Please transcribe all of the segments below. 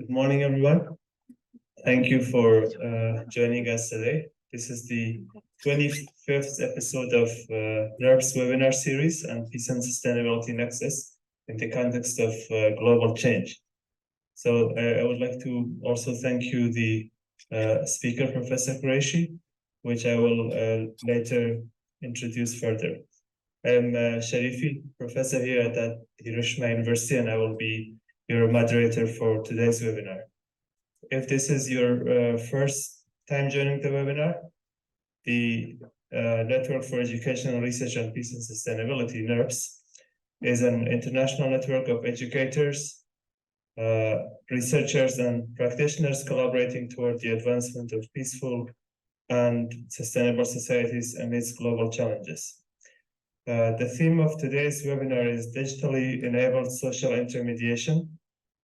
Good morning, everyone. Thank you for joining us today. This is the 25th episode of NERPS webinar series on peace and sustainability nexus in the context of global change. So I would like to also thank you, the speaker, Professor Qureshi, which I will later introduce further. I am Sharifi, professor here at Hiroshima University, and I will be your moderator for today's webinar. If this is your first time joining the webinar, the Network for Educational Research on Peace and Sustainability, NERPS, is an international network of educators, researchers, and practitioners collaborating toward the advancement of peaceful and sustainable societies amidst global challenges. The theme of today's webinar is digitally enabled social intermediation,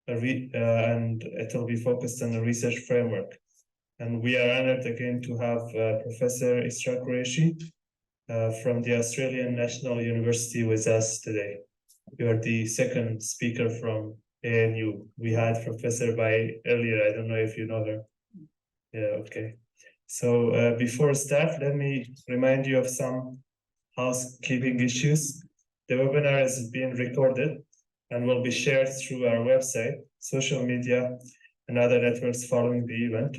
and it will be focused on the research framework. And we are honored again to have Professor Isra Qureshi from the Australian National University with us today. You are the second speaker from ANU. We had Professor Bai earlier. I don't know if you know her. Yeah, okay. So before I start, let me remind you of some housekeeping issues. The webinar is being recorded and will be shared through our website, social media, and other networks following the event.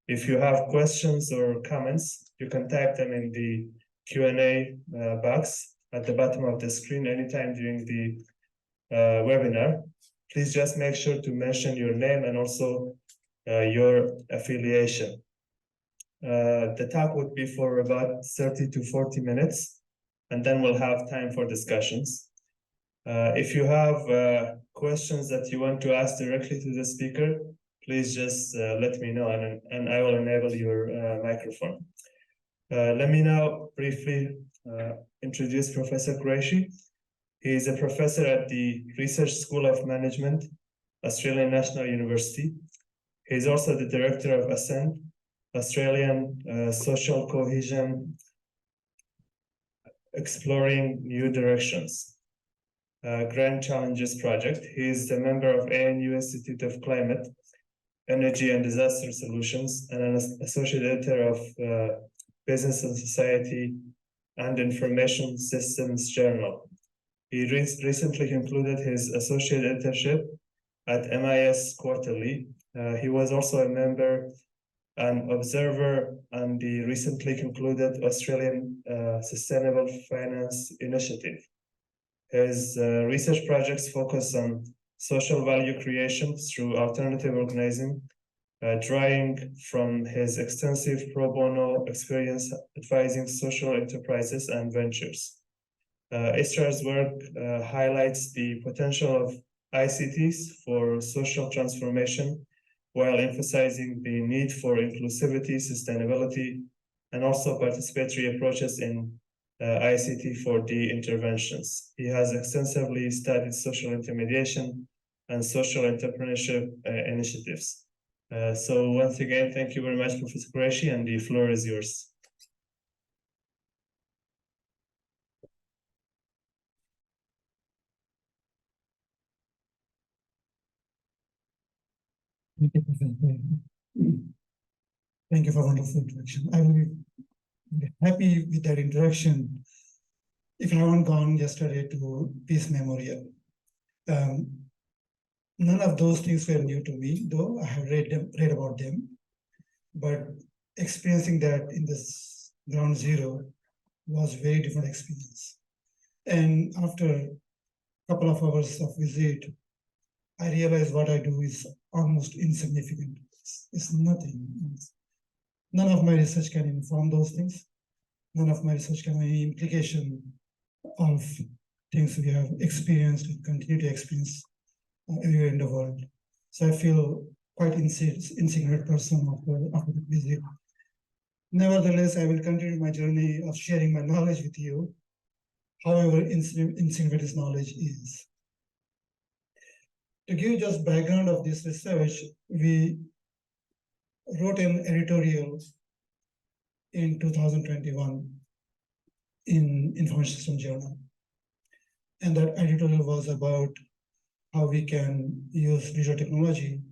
If you have questions or comments, you can type them in the Q&A box at the bottom of the screen anytime during the webinar. Please just make sure to mention your name and also your affiliation. The talk would be for about 30 to 40 minutes, and then we'll have time for discussions. If you have questions that you want to ask directly to the speaker, please just let me know, and I will enable your microphone. Let me now briefly introduce Professor Qureshi. He is a professor at the Research School of Management, Australian National University. He is also the director of ASCEND, Australian Social Cohesion Exploring New Directions, Grand Challenges Project. He is a member of ANU Institute of Climate, Energy and Disaster Solutions, and an associate editor of Business and Society and Information Systems Journal. He recently concluded his associate editorship at MIS Quarterly. He was also a member and observer on the recently concluded Australian Sustainable Finance Initiative. His research projects focus on social value creation through alternative organizing, drawing from his extensive pro bono experience advising social enterprises and ventures. Isra's work highlights the potential of ICTs for social transformation, while emphasizing the need for inclusivity, sustainability, and also participatory approaches in ICT for interventions. He has extensively studied social intermediation and social entrepreneurship initiatives. So once again, thank you very much, Professor Qureshi, and the floor is yours. Thank you, Professor. Thank you for a wonderful introduction. I will be happy with that introduction if I haven't gone yesterday to Peace Memorial. None of those things were new to me, though I have read about them. But experiencing that in this ground zero was a very different experience. And after a couple of hours of visit, I realized what I do is almost insignificant. It's nothing. None of my research can inform those things. None of my research can have any implication of things we have experienced and continue to experience everywhere in the world. So I feel quite insignificant person after the visit. Nevertheless, I will continue my journey of sharing my knowledge with you, however insignificant this knowledge is. To give just background of this research, we wrote an editorial in 2021 in Information System Journal. And that editorial was about how we can use digital technology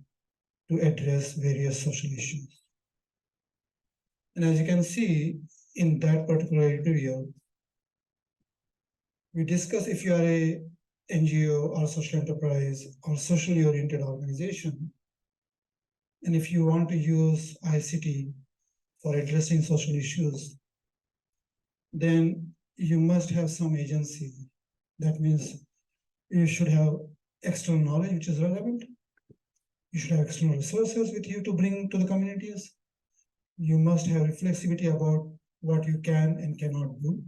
to address various social issues. And as you can see in that particular editorial, we discuss if you are a NGO or social enterprise or socially oriented organization, and if you want to use ICT for addressing social issues, then you must have some agency. That means you should have external knowledge which is relevant. You should have external resources with you to bring to the communities. You must have reflexivity about what you can and cannot do.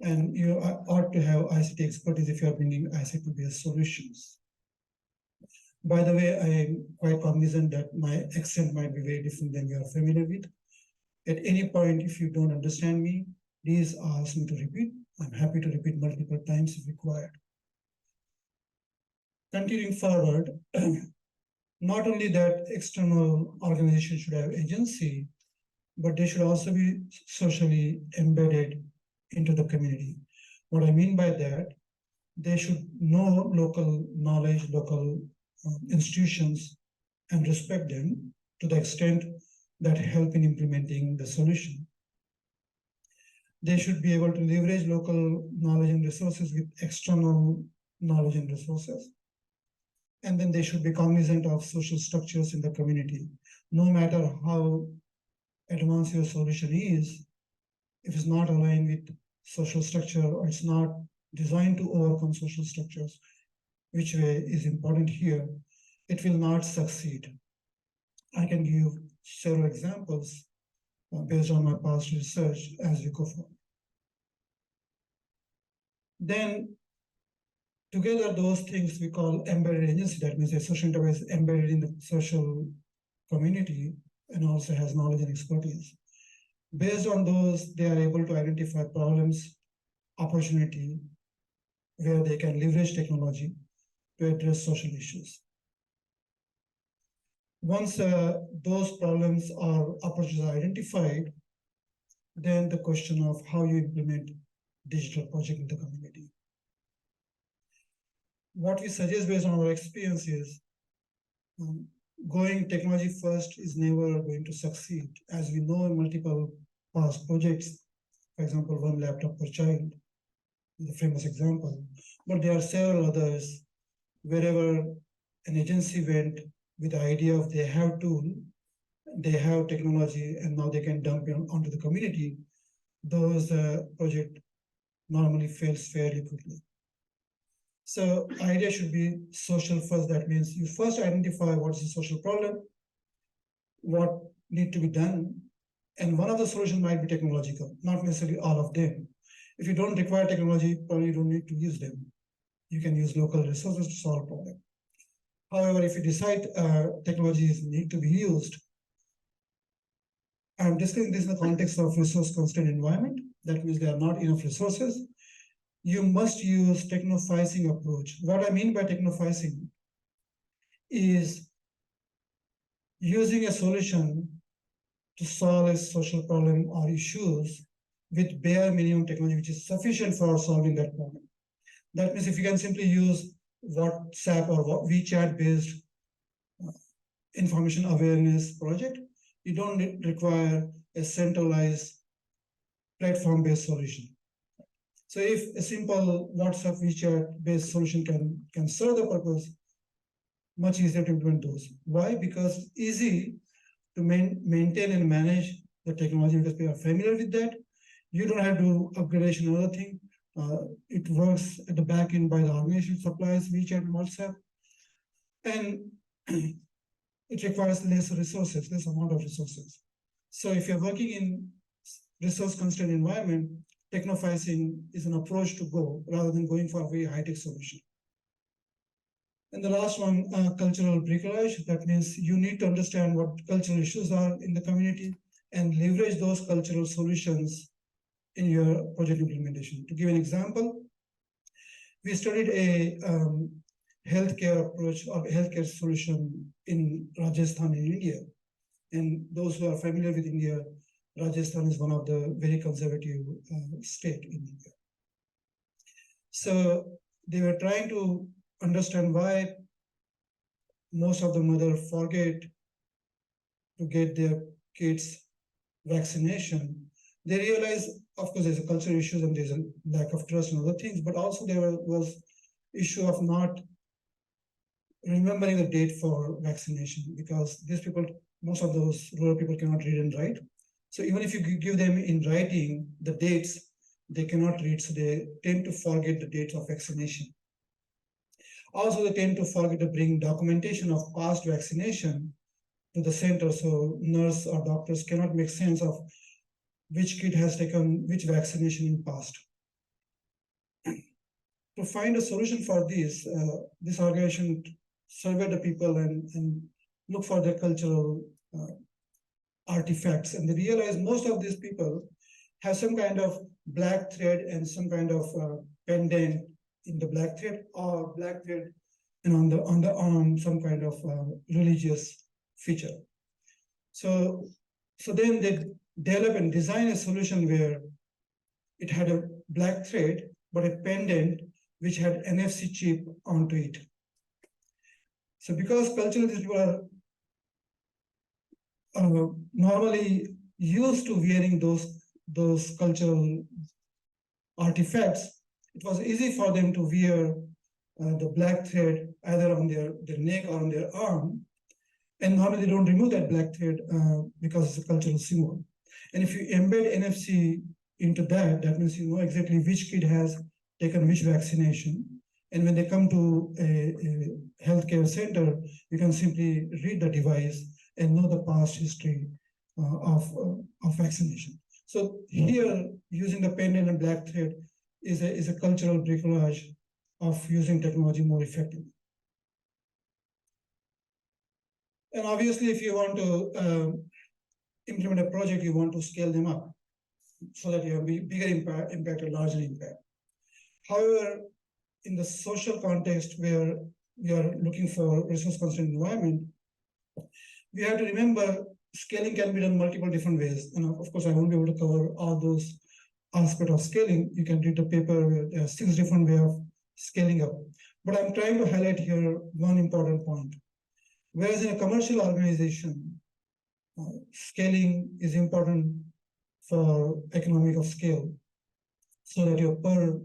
And you ought to have ICT expertise if you are bringing ICT-based solutions. By the way, I am quite cognizant that my accent might be very different than you are familiar with. At any point, if you don't understand me, please ask me to repeat. I'm happy to repeat multiple times if required. Continuing forward, not only that external organizations should have agency, but they should also be socially embedded into the community. What I mean by that, they should know local knowledge, local institutions, and respect them to the extent that help in implementing the solution. They should be able to leverage local knowledge and resources with external knowledge and resources. And then they should be cognizant of social structures in the community. No matter how advanced your solution is, if it's not aligned with social structure or it's not designed to overcome social structures, which way is important here, it will not succeed. I can give several examples based on my past research as we go forward. Then together those things we call embedded agency, that means a social enterprise embedded in the social community and also has knowledge and expertise. Based on those, they are able to identify problems, opportunity, where they can leverage technology to address social issues. Once those problems or opportunities are identified, then the question of how you implement digital project in the community. What we suggest based on our experience is going technology first is never going to succeed. As we know in multiple past projects, for example, one laptop per child is a famous example, but there are several others wherever an agency went with the idea of they have tool, they have technology, and now they can dump it onto the community. Those project normally fails fairly quickly. So idea should be social first. That means you first identify what is the social problem, what need to be done, and one of the solutions might be technological, not necessarily all of them. If you don't require technology, probably you don't need to use them. You can use local resources to solve problem. However, if you decide technologies need to be used, I'm discussing this in the context of resource-constrained environment. That means there are not enough resources. You must use technophysing approach. What I mean by technophysing is using a solution to solve a social problem or issues with bare minimum technology, which is sufficient for solving that problem. That means if you can simply use WhatsApp or WeChat-based information awareness project, you don't require a centralized platform-based solution. So if a simple WhatsApp WeChat-based solution can serve the purpose, much easier to implement those. Why? Because it's easy to maintain and manage the technology because people are familiar with that. You don't have to upgradation another thing. It works at the back end by the organization supplies WeChat and WhatsApp. And it requires less resources, less amount of resources. So if you're working in resource-constrained environment, technophysing is an approach to go rather than going for a very high-tech solution. And the last one, cultural bricolage. That means you need to understand what cultural issues are in the community and leverage those cultural solutions in your project implementation. To give an example, we studied a healthcare approach or healthcare solution in Rajasthan in India. And those who are familiar with India, Rajasthan is one of the very conservative state in India. So they were trying to understand why most of the mother forget to get their kids vaccination, they realize, of course, there's a cultural issues and there's a lack of trust and other things, but also there was issue of not remembering the date for vaccination, because these people, most of those rural people cannot read and write. So even if you give them in writing the dates, they cannot read, so they tend to forget the dates of vaccination. Also, they tend to forget to bring documentation of past vaccination to the center, so nurse or doctors cannot make sense of which kid has taken which vaccination in past. To find a solution for this organization surveyed the people and look for their cultural artifacts, and they realize most of these people have some kind of black thread and some kind of pendant in the black thread, or black thread and on the arm some kind of religious feature. So then they develop and design a solution where it had a black thread but a pendant which had NFC chip onto it. So because culturally these people are normally used to wearing those cultural artifacts, it was easy for them to wear the black thread either on their neck or on their arm. And normally they don't remove that black thread because it's a cultural symbol. And if you embed NFC into that, that means you know exactly which kid has taken which vaccination. And when they come to a healthcare center, you can simply read the device and know the past history of vaccination. So here, using the pendant and black thread is a cultural bricolage of using technology more effectively. And obviously, if you want to implement a project, you want to scale them up so that you have bigger impact or larger impact. However, in the social context where we are looking for resource-constrained environment, we have to remember scaling can be done multiple different ways. And of course, I won't be able to cover all those aspects of scaling. You can read the paper where there are 6 different ways of scaling up. But I'm trying to highlight here one important point. Whereas in a commercial organization, scaling is important for economic of scale, so that your per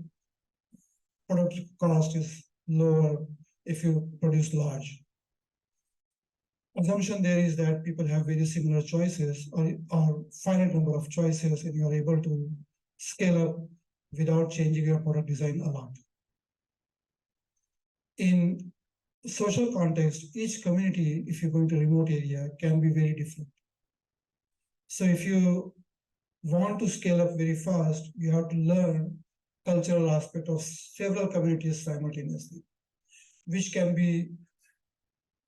product cost is lower if you produce large. Assumption there is that people have very similar choices or finite number of choices, and you are able to scale up without changing your product design a lot. In social context, each community, if you're going to a remote area, can be very different. So if you want to scale up very fast, you have to learn cultural aspect of several communities simultaneously, which can be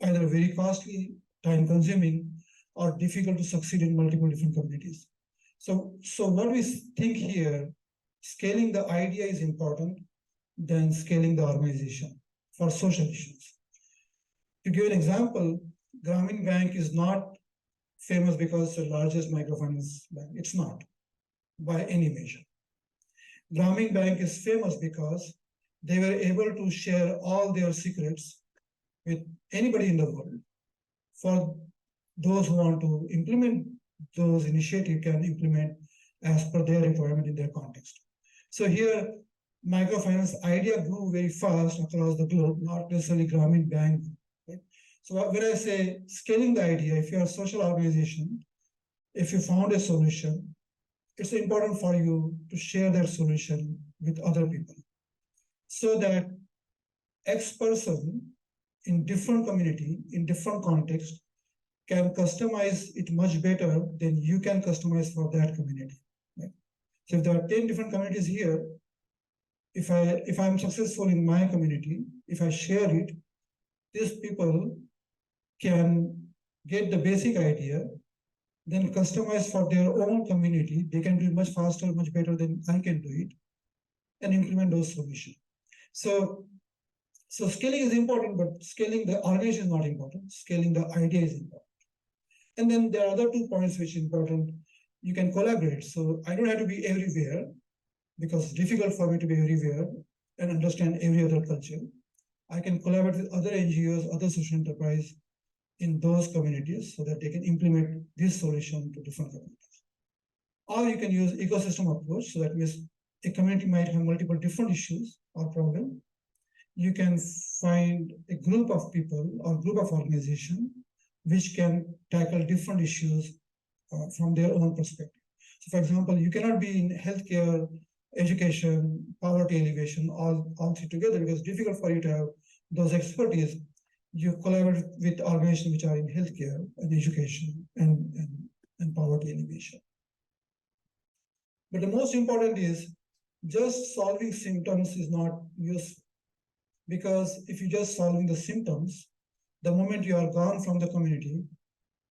either very costly, time consuming, or difficult to succeed in multiple different communities. So what we think here, scaling the idea is important than scaling the organization for social issues. To give an example, Grameen Bank is not famous because it's the largest microfinance bank. It's not by any measure. Grameen Bank is famous because they were able to share all their secrets with anybody in the world. For those who want to implement those initiatives, can implement as per their requirement in their context. So here, microfinance idea grew very fast across the globe, not necessarily Grameen Bank. Right? So when I say scaling the idea, if you're a social organization, if you found a solution, it's important for you to share that solution with other people so that X person in different community, in different context, can customize it much better than you can customize for that community. Right? So if there are 10 different communities here, if I'm successful in my community, if I share it, these people can get the basic idea, then customize for their own community. They can do it much faster, much better than I can do it, and implement those solutions. So scaling is important, but scaling the organization is not important. Scaling the idea is important. And then there are other 2 points which are important. You can collaborate. So I don't have to be everywhere because it's difficult for me to be everywhere and understand every other culture. I can collaborate with other NGOs, other social enterprise in those communities so that they can implement this solution to different communities. Or you can use ecosystem approach. So that means a community might have multiple different issues or problems. You can find a group of people or group of organization which can tackle different issues from their own perspective. So for example, you cannot be in healthcare, education, poverty alleviation, all three together because it's difficult for you to have those expertise. You collaborate with organizations which are in healthcare and education and poverty alleviation. But the most important is just solving symptoms is not useful. Because if you just solving the symptoms, the moment you are gone from the community,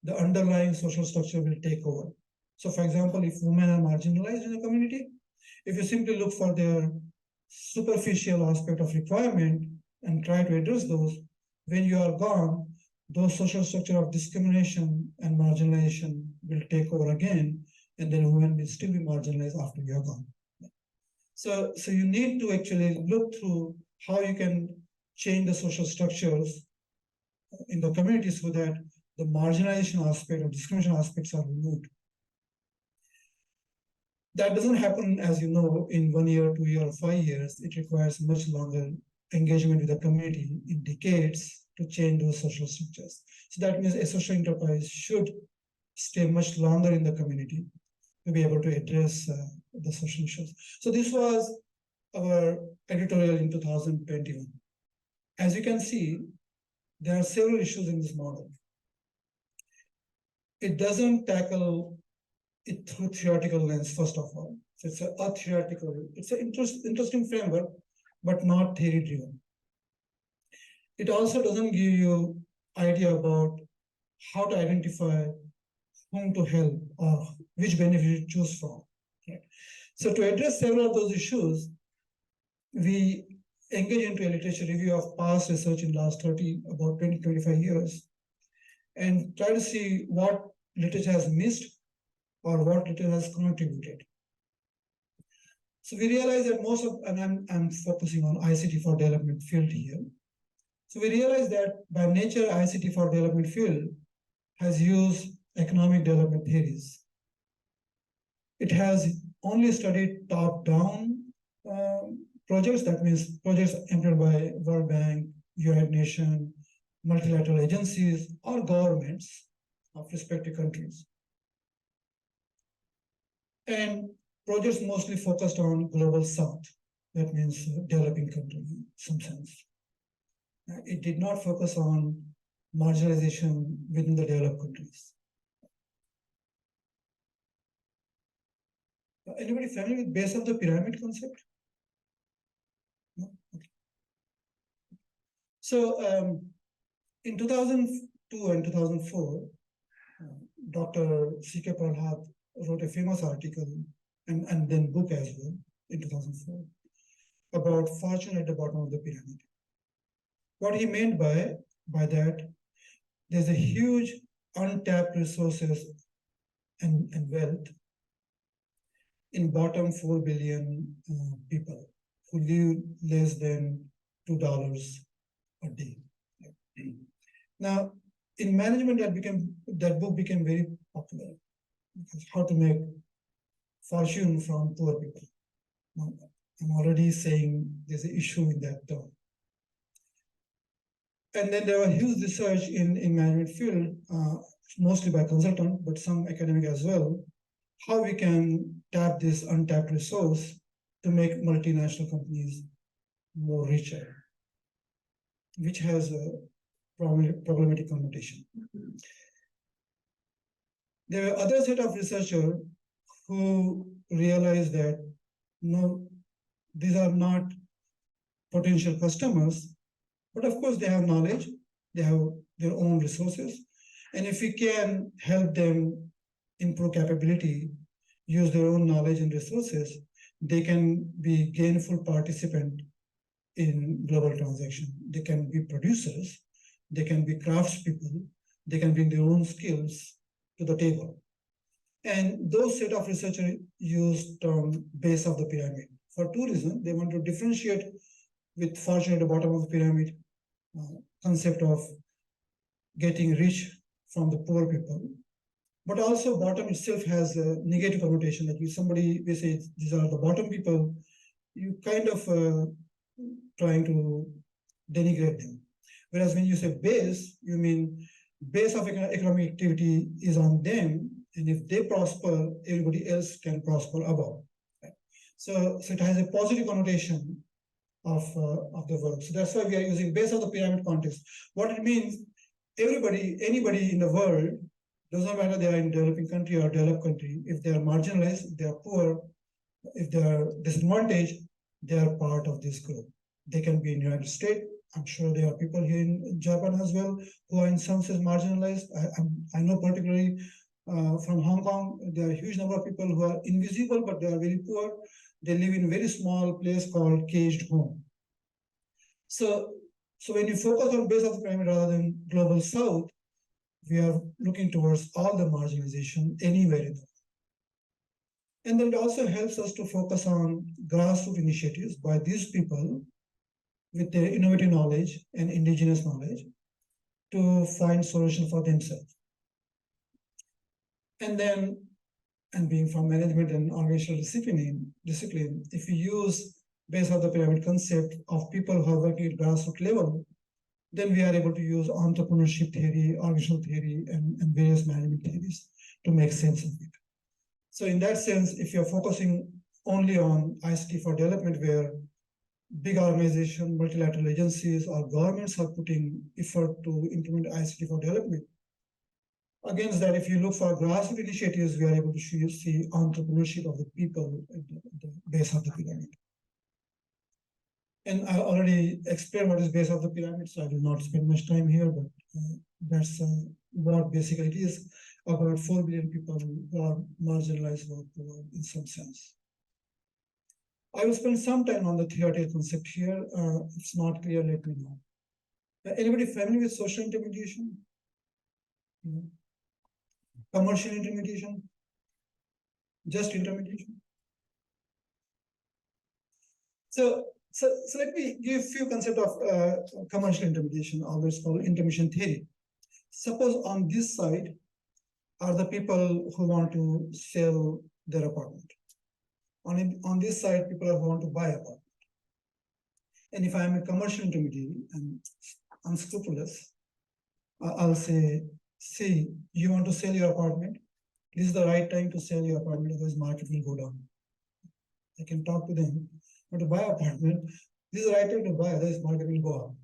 the underlying social structure will take over. So for example, if women are marginalized in a community, if you simply look for their superficial aspect of requirement and try to address those, when you are gone, those social structure of discrimination and marginalization will take over again, and then women will still be marginalized after you are gone. So you need to actually look through how you can change the social structures in the community so that the marginalization aspect or discrimination aspects are removed. That doesn't happen, as you know, in 1 year, 2 years, or 5 years. It requires much longer engagement with the community in decades to change those social structures. So that means a social enterprise should stay much longer in the community to be able to address the social issues. So this was our editorial in 2021. As you can see, there are several issues in this model. It doesn't tackle it through theoretical lens, first of all. So it's a theoretical, it's an interesting framework, but not theory-driven. It also doesn't give you idea about how to identify whom to help or which benefit to choose from. Right? So to address several of those issues, we engage into a literature review of past research in the last about 20, 25 years, and try to see what literature has missed or what literature has contributed. So we realize that most of, and I'm focusing on ICT for development field here. So we realize that by nature, ICT for development field has used economic development theories. It has only studied top-down projects, that means projects employed by World Bank, United Nations, multilateral agencies, or governments of respective countries. And projects mostly focused on global south, that means developing countries in some sense. It did not focus on marginalization within the developed countries. Anybody familiar with base of the pyramid concept? No? Okay. So in 2002 and 2004, Dr. C.K. Pralhad wrote a famous article and then book as well in 2004 about fortune at the bottom of the pyramid. What he meant by that, there's a huge untapped resources and wealth in bottom 4 billion people who live less than $2 a day. Now, in management, that book became very popular because how to make fortune from poor people. Now, I'm already saying there's an issue in that term. And then there was huge research in management field, mostly by consultant, but some academic as well, how we can tap this untapped resource to make multinational companies more richer, which has a problematic connotation. There were other set of researchers who realized that no, these are not potential customers, but of course they have knowledge, they have their own resources. And if we can help them improve capability, use their own knowledge and resources, they can be gainful participant in global transaction. They can be producers, they can be craftspeople, they can bring their own skills to the table. And those set of researchers use term base of the pyramid for two reasons. They want to differentiate with fortune at the bottom of the pyramid concept of getting rich from the poor people. But also bottom itself has a negative connotation. Like if somebody, we say these are the bottom people, you kind of trying to denigrate them. Whereas when you say base, you mean base of economic activity is on them, and if they prosper, everybody else can prosper above. Right? So it has a positive connotation of the verb. So that's why we are using base of the pyramid context. What it means, anybody in the world, doesn't matter they are in developing country or developed country, if they are marginalized, if they are poor, if they are disadvantaged, they are part of this group. They can be in the United States. I'm sure there are people here in Japan as well who are in some sense marginalized. I know particularly from Hong Kong, there are a huge number of people who are invisible, but they are very poor. They live in a very small place called caged home. So when you focus on base of the pyramid rather than global south, we are looking towards all the marginalization anywhere in the world. And then it also helps us to focus on grassroots initiatives by these people with their innovative knowledge and indigenous knowledge to find solutions for themselves. And then, and being from management and organizational discipline, if we use base of the pyramid concept of people who are working at grassroots level, then we are able to use entrepreneurship theory, organizational theory, and various management theories to make sense of it. So in that sense, if you're focusing only on ICT for development, where big organizations, multilateral agencies, or governments are putting effort to implement ICT for development, against that, if you look for grassroots initiatives, we are able to see entrepreneurship of the people at the base of the pyramid. And I already explained what is base of the pyramid, so I will not spend much time here, but that's what basically it is. About 4 billion people who are marginalized or poor in some sense. I will spend some time on the theoretical concept here. If it's not clear, let me know. Anybody familiar with social intermediation? Commercial intermediation? Just intermediation? So let me give a few concepts of commercial intermediation, always called intermediation theory. Suppose on this side are the people who want to sell their apartment. On this side, people who want to buy apartment. And if I am a commercial intermediary and unscrupulous, I'll say, see, you want to sell your apartment? This is the right time to sell your apartment, otherwise market will go down. I can talk to them. But to buy apartment, this is the right time to buy, otherwise market will go up.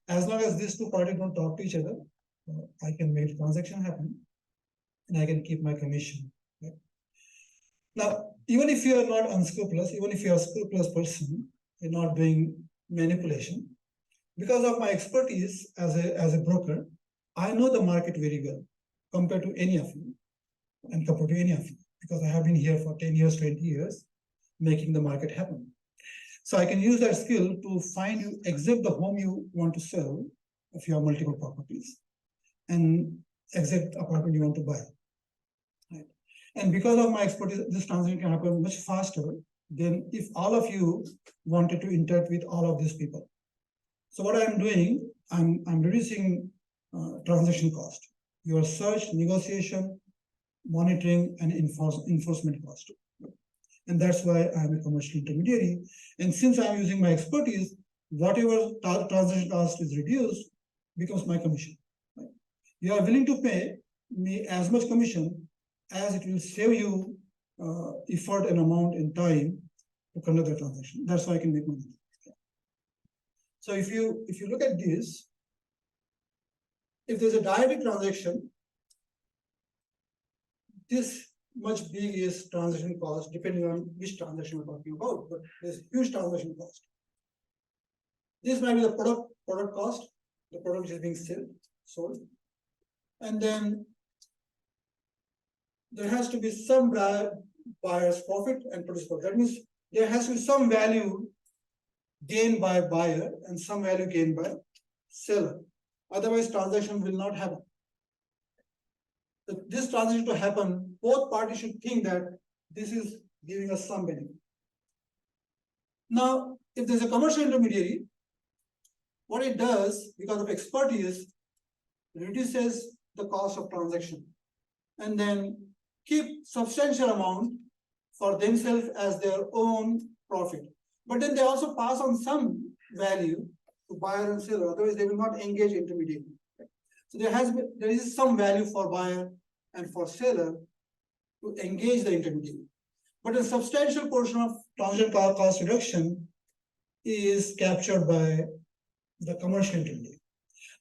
As long as these two parties don't talk to each other, I can make the transaction happen and I can keep my commission. Right? Now, even if you are not unscrupulous, even if you are a scrupulous person, you're not doing manipulation, because of my expertise as a broker, I know the market very well compared to any of you and compared to any of you, because I have been here for 10 years, 20 years, making the market happen. So I can use that skill to find you exact the home you want to sell if you have multiple properties and exact apartment you want to buy. Right? And because of my expertise, this transaction can happen much faster than if all of you wanted to interact with all of these people. So what I'm doing, I'm reducing transaction cost, your search, negotiation, monitoring, and enforcement cost. And that's why I'm a commercial intermediary. And since I'm using my expertise, whatever transaction cost is reduced becomes my commission. Right? You are willing to pay me as much commission as it will save you effort and amount and time to conduct the transaction. That's why I can make money. So if you look at this, if there's a dyadic transaction, this much big is transaction cost, depending on which transaction we're talking about, but there's huge transaction cost. This might be the product cost, the product which is being sold. And then there has to be some buyer's profit and producer's profit. That means there has to be some value gained by buyer and some value gained by seller. Otherwise, transaction will not happen. This transaction to happen, both parties should think that this is giving us some benefit. Now, if there's a commercial intermediary, What it does, because of expertise, reduces the cost of transaction and then keep substantial amount for themselves as their own profit. But then they also pass on some value to buyer and seller, otherwise they will not engage intermediary. So there is some value for buyer and for seller to engage the intermediary. But a substantial portion of transaction cost reduction is captured by the commercial intermediary.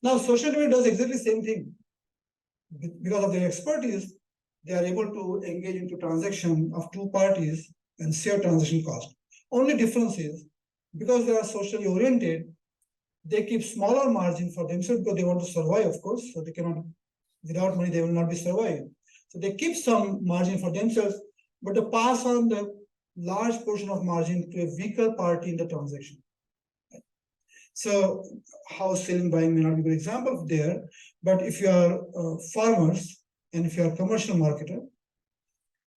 Now, social intermediary does exactly the same thing. Because of their expertise, they are able to engage into transaction of two parties and share transaction cost. Only difference is, because they are socially oriented, they keep smaller margin for themselves because they want to survive, of course. So they cannot, without money, they will not be surviving. So they keep some margin for themselves, but they pass on the large portion of margin to a weaker party in the transaction. So house selling buying may not be a good example there, but if you are farmers and if you are commercial marketer,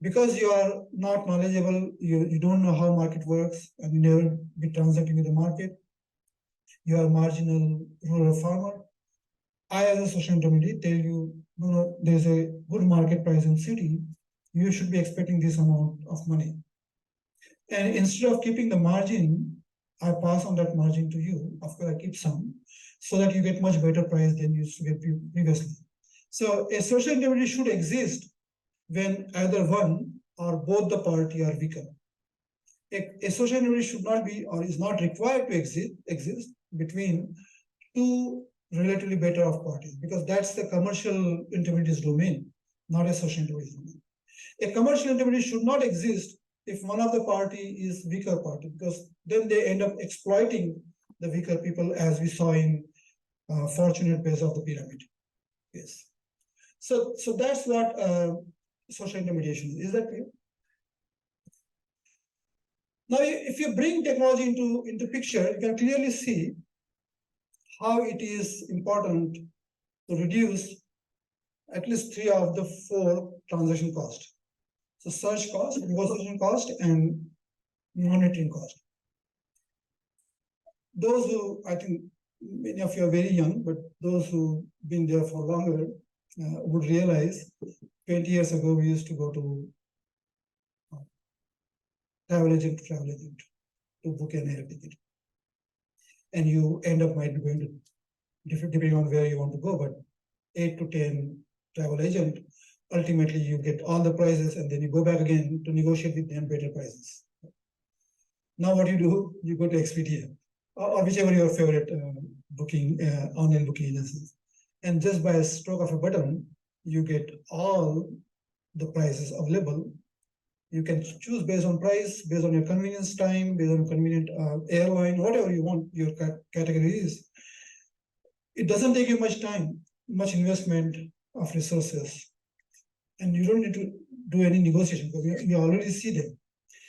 because you are not knowledgeable, you don't know how market works and you never be transacting with the market, you are marginal rural farmer. I, as a social intermediary, tell you, no, there's a good market price in city, you should be expecting this amount of money. And instead of keeping the margin, I pass on that margin to you. Of course, I keep some so that you get much better price than you used to get previously. So a social intermediary should exist when either one or both the party are weaker. A social intermediary should not be or is not required to exist between two relatively better off parties, because that's the commercial intermediary's domain, not a social intermediary's domain. A commercial intermediary should not exist if one of the party is weaker party, because then they end up exploiting the weaker people, as we saw in fortunate base of the pyramid. Yes. So that's what social intermediation is. Is that clear? Now, if you bring technology into picture, you can clearly see how it is important to reduce at least 3 of the 4 transaction costs. So search cost, negotiation cost, and monitoring cost. Those who, I think many of you are very young, but those who've been there for longer would realize 20 years ago, we used to go to travel agent to book an air ticket. And you end up might be going to, depending on where you want to go, but 8 to 10 travel agent, ultimately you get all the prices and then you go back again to negotiate with them better prices. Now what you do, you go to Expedia or whichever your favorite booking, online booking agencies. And just by a stroke of a button, you get all the prices available. You can choose based on price, based on your convenience time, based on convenient airline, whatever you want your category is. It doesn't take you much time, much investment of resources. And you don't need to do any negotiation because you already see them.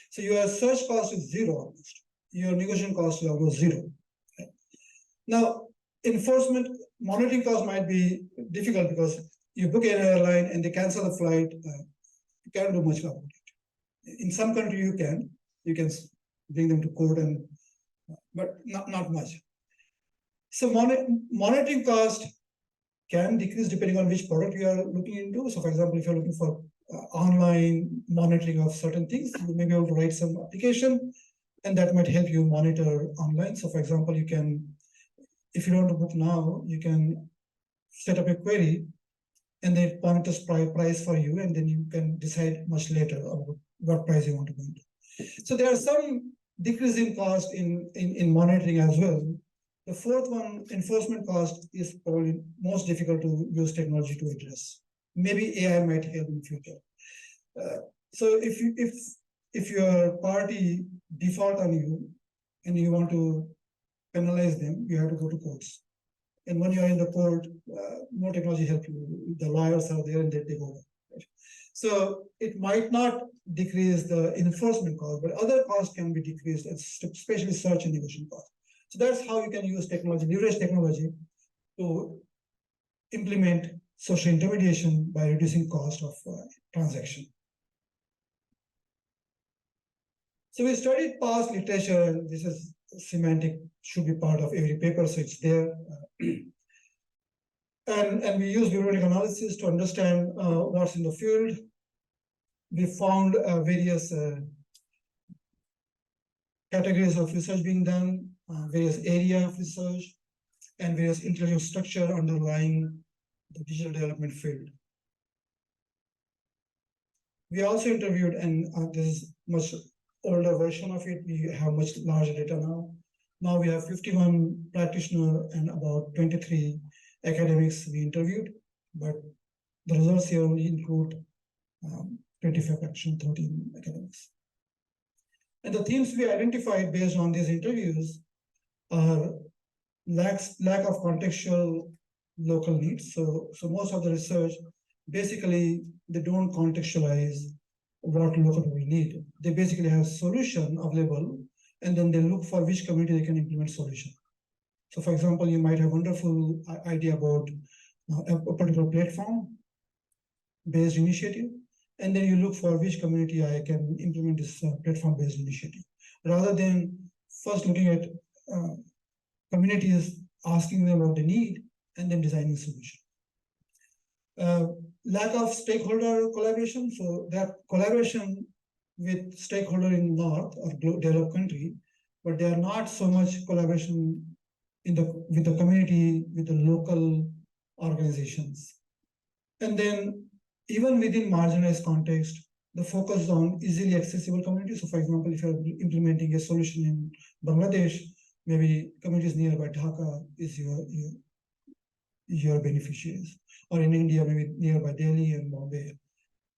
So your search cost is 0 almost. Your negotiation cost is almost 0. Okay. Now, enforcement monitoring cost might be difficult because you book an airline and they cancel the flight. You can't do much about it. In some country you can bring them to court, but not much. So monitoring cost can decrease depending on which product you are looking into. So for example, if you're looking for online monitoring of certain things, you may be able to write some application and that might help you monitor online. So for example, you can, if you don't want to book now, you can set up a query and then it monitors price for you, and then you can decide much later about what price you want to go into. So there are some decrease in cost in monitoring as well. The fourth one, enforcement cost, is probably most difficult to use technology to address. Maybe AI might help in future. So if your party default on you and you want to penalize them, you have to go to courts. And when you are in the court, no technology helps you. The lawyers are there and they take over. Right? So it might not decrease the enforcement cost, but other costs can be decreased, especially search and negotiation cost. So that's how you can use technology, leverage technology to implement social intermediation by reducing cost of transaction. So we studied past literature, and this is semantic should be part of every paper, so it's there. And we use bibliometric analysis to understand what's in the field. We found various categories of research being done, various area of research, and various intellectual structure underlying the digital development field. We also interviewed, and this is much older version of it. We have much larger data now. Now we have 51 practitioners and about 23 academics we interviewed, but the results here only include 25 practitioners, 13 academics. And the themes we identified based on these interviews are lack of contextual local needs. So most of the research, basically, they don't contextualize what local we need. They basically have solution available, and then they look for which community they can implement solution. So for example, you might have wonderful idea about a particular platform-based initiative, and then you look for which community I can implement this platform-based initiative, rather than first looking at communities, asking them what they need, and then designing a solution. Lack of stakeholder collaboration. So that collaboration with stakeholder in North or developed country, but they are not so much collaboration with the community, with the local organizations. And then even within marginalized context, the focus on easily accessible communities. So for example, if you're implementing a solution in Bangladesh, maybe communities nearby Dhaka is your beneficiaries, or in India, maybe nearby Delhi and Bombay.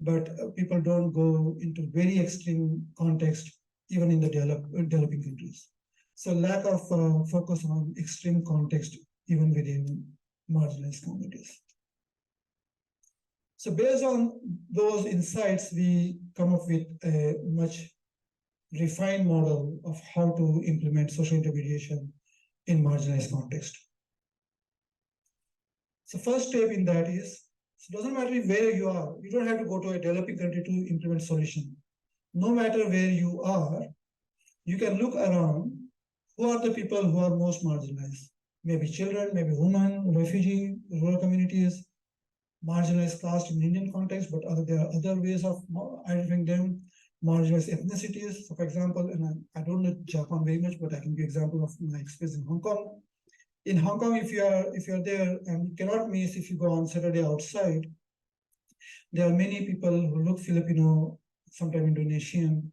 But people don't go into very extreme context, even in the developing countries. So lack of focus on extreme context, even within marginalized communities. So based on those insights, we come up with a much refined model of how to implement social intermediation in marginalized context. So first step in that is, it doesn't matter where you are, you don't have to go to a developing country to implement solution. No matter where you are, you can look around, who are the people who are most marginalized? Maybe children, maybe women, refugee, rural communities, marginalized caste in Indian context, but there are other ways of identifying them, marginalized ethnicities. So for example, and I don't know Japan very much, but I can give example of my experience in Hong Kong. In Hong Kong, if you're there, and you cannot miss if you go on Saturday outside, there are many people who look Filipino, sometimes Indonesian.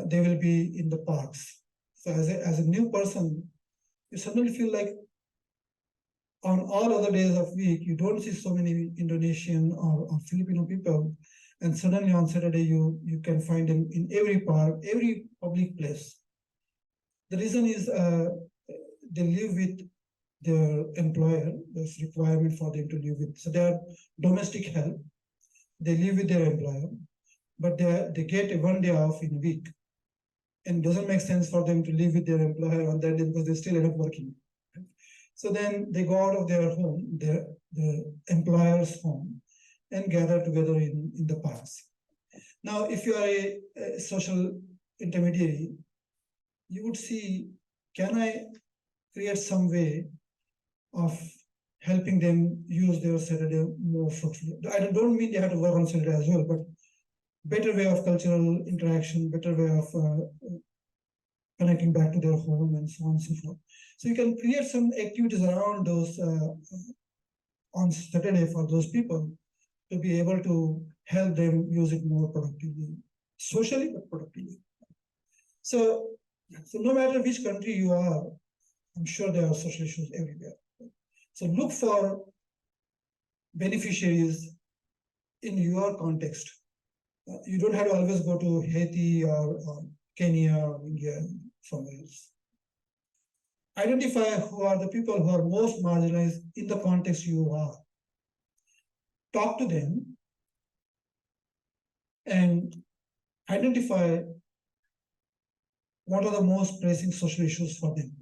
They will be in the parks. So as a new person, you suddenly feel like on all other days of week, you don't see so many Indonesian or Filipino people, and suddenly on Saturday you can find them in every park, every public place. The reason is they live with their employer. There's requirement for them to live with. So they are domestic help. They live with their employer, but they get 1 day off in a week. And it doesn't make sense for them to live with their employer on that day because they still end up working. So then they go out of their home, their employer's home, and gather together in the parks. Now, if you are a social intermediary, you would see, can I create some way of helping them use their Saturday more fruitfully? I don't mean they have to work on Saturday as well, but better way of cultural interaction, better way of connecting back to their home and so on and so forth. So you can create some activities around those on Saturday for those people to be able to help them use it more productively, socially, but productively. So no matter which country you are, I'm sure there are social issues everywhere. So look for beneficiaries in your context. You don't have to always go to Haiti or Kenya or India, somewhere else. Identify who are the people who are most marginalized in the context you are. Talk to them and identify what are the most pressing social issues for them.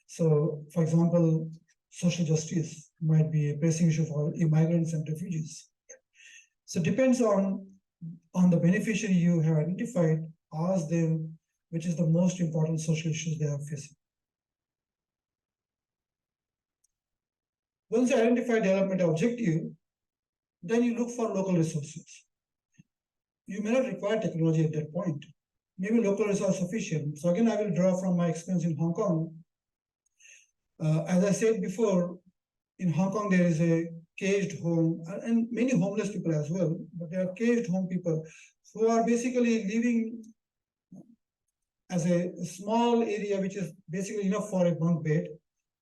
So, for example, social justice might be a pressing issue for immigrants and refugees. So it depends on the beneficiary you have identified, ask them which is the most important social issues they are facing. Once you identify development objective, then you look for local resources. You may not require technology at that point. Maybe local resources are sufficient. So again, I will draw from my experience in Hong Kong. As I said before, in Hong Kong, there is a caged home and many homeless people as well, but there are caged home people who are basically living as a small area, which is basically enough for a bunk bed,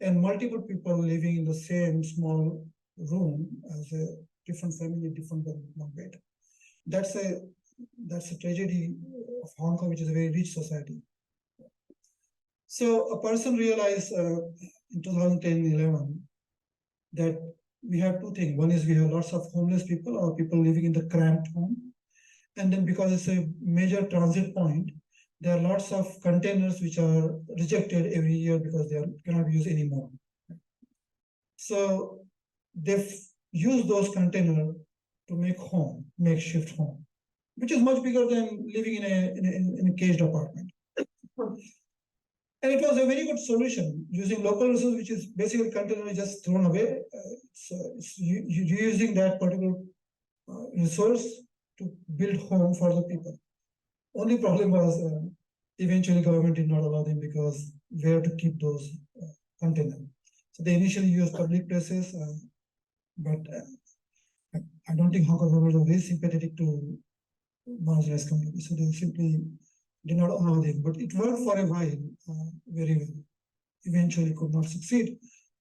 and multiple people living in the same small room as a different family, different bunk bed. That's a tragedy of Hong Kong, which is a very rich society. So a person realized in 2010-11 that we have two things. One is we have lots of homeless people or people living in the cramped home. And then because it's a major transit point, there are lots of containers which are rejected every year because they cannot be used anymore. So they've used those containers to make home, makeshift home, which is much bigger than living in a caged apartment. And it was a very good solution using local resource, which is basically container just thrown away. It's using that particular resource to build home for the people. Only problem was eventually government did not allow them because where to keep those containers. So they initially used public places, but I don't think Hong Kong government was very sympathetic to marginalized communities. So they simply did not allow them. But it worked for a while very well. Eventually could not succeed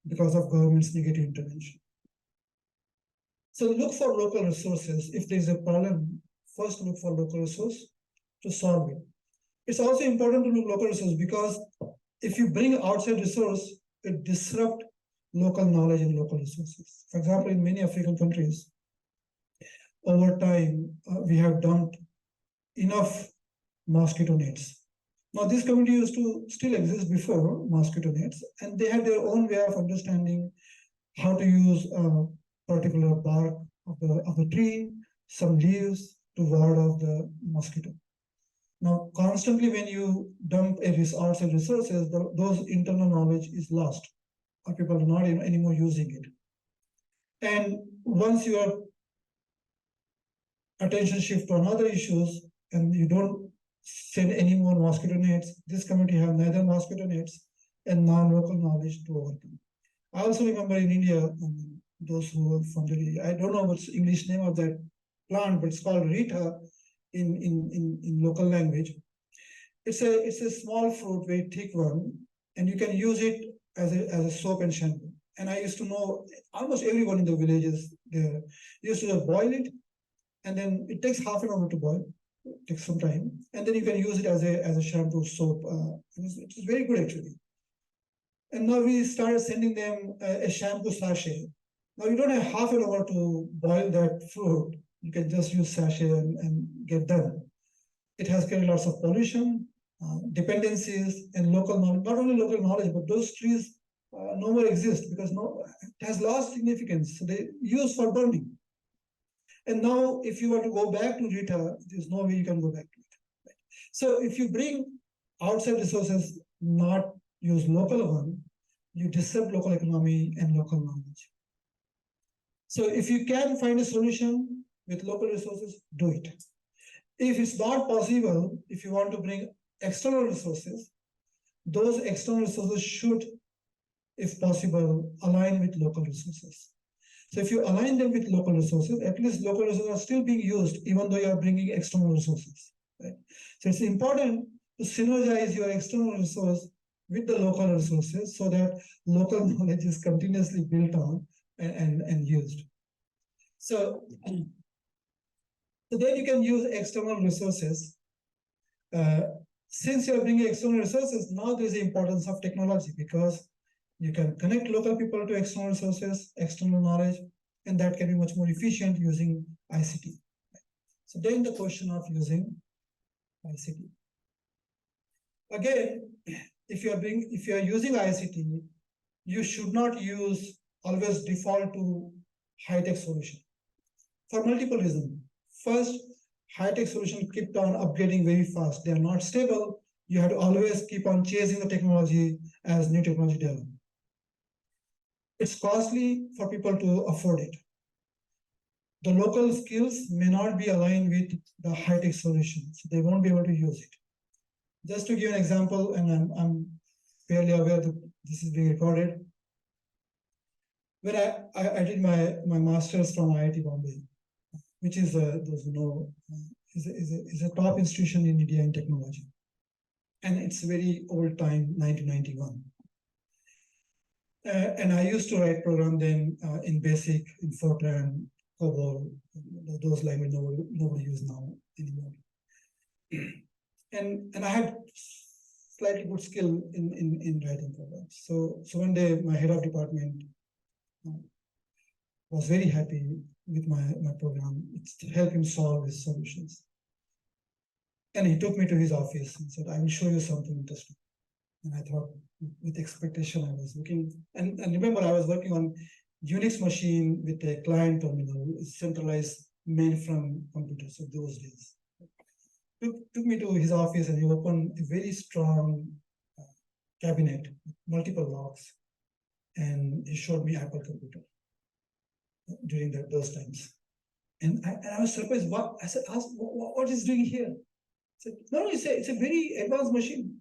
because of government's negative intervention. So look for local resources. If there is a problem, first look for local resource to solve it. It's also important to look local resource because if you bring outside resource, it disrupt local knowledge and local resources. For example, in many African countries, over time, we have dumped enough mosquito nets. Now, this community used to still exist before mosquito nets, and they had their own way of understanding how to use a particular bark of the tree, some leaves to ward off the mosquito. Now, constantly when you dump outside resources, those internal knowledge is lost, or people are not anymore using it. And once your attention shift to another issues, and you don't send any more mosquito nets, this community have neither mosquito nets and non-local knowledge to overcome. I also remember in India, those who are from the, I don't know what's the English name of that plant, but it's called Rita in local language. It's a small fruit, very thick one, and you can use it as a soap and shampoo. And I used to know almost everyone in the villages there used to boil it, and then it takes half an hour to boil. It takes some time, and then you can use it as a shampoo, soap. It's very good actually. And now we started sending them a shampoo sachet. Now you don't have half an hour to boil that fruit. You can just use sachet and get done. It has carried lots of pollution, dependencies, and local knowledge. Not only local knowledge, but those trees no more exist because it has lost significance. So they use for burning. And now, if you were to go back to Rita, there's no way you can go back to it. Right? So if you bring outside resources, not use local one, you disrupt local economy and local knowledge. So if you can find a solution with local resources, do it. If it's not possible, if you want to bring external resources, those external resources should, if possible, align with local resources. So if you align them with local resources, at least local resources are still being used, even though you are bringing external resources. Right? So it's important to synergize your external resource with the local resources so that local knowledge is continuously built on and used. So then you can use external resources. Since you're bringing external resources, now there's the importance of technology because you can connect local people to external resources, external knowledge, and that can be much more efficient using ICT. So then the question of using ICT. Again, if you are using ICT, you should not always default to high-tech solution for multiple reasons. First, high-tech solutions keep on upgrading very fast. They are not stable, You have to always keep on chasing the technology as new technology develops. It's costly for people to afford it. The local skills may not be aligned with the high-tech solutions. So they won't be able to use it. Just to give an example, and I'm fairly aware that this is being recorded. When I did my master's from IIT Bombay, which is is a top institution in India in technology. And it's a very old time, 1991. And I used to write program then in BASIC, in Fortran, COBOL, those languages nobody uses now anymore. And I had slightly good skill in writing programs. So one day my head of department was very happy with my program. It helped him solve his solutions. And he took me to his office and said, I will show you something interesting. And I thought, with expectation, I was looking. And remember, I was working on Unix machine with a client terminal, centralized mainframe computers of those days. Took me to his office and he opened a very strong cabinet, multiple locks. And he showed me Apple computer during those times. And I was surprised. What I said, what is doing here? I said, no, it's a very advanced machine.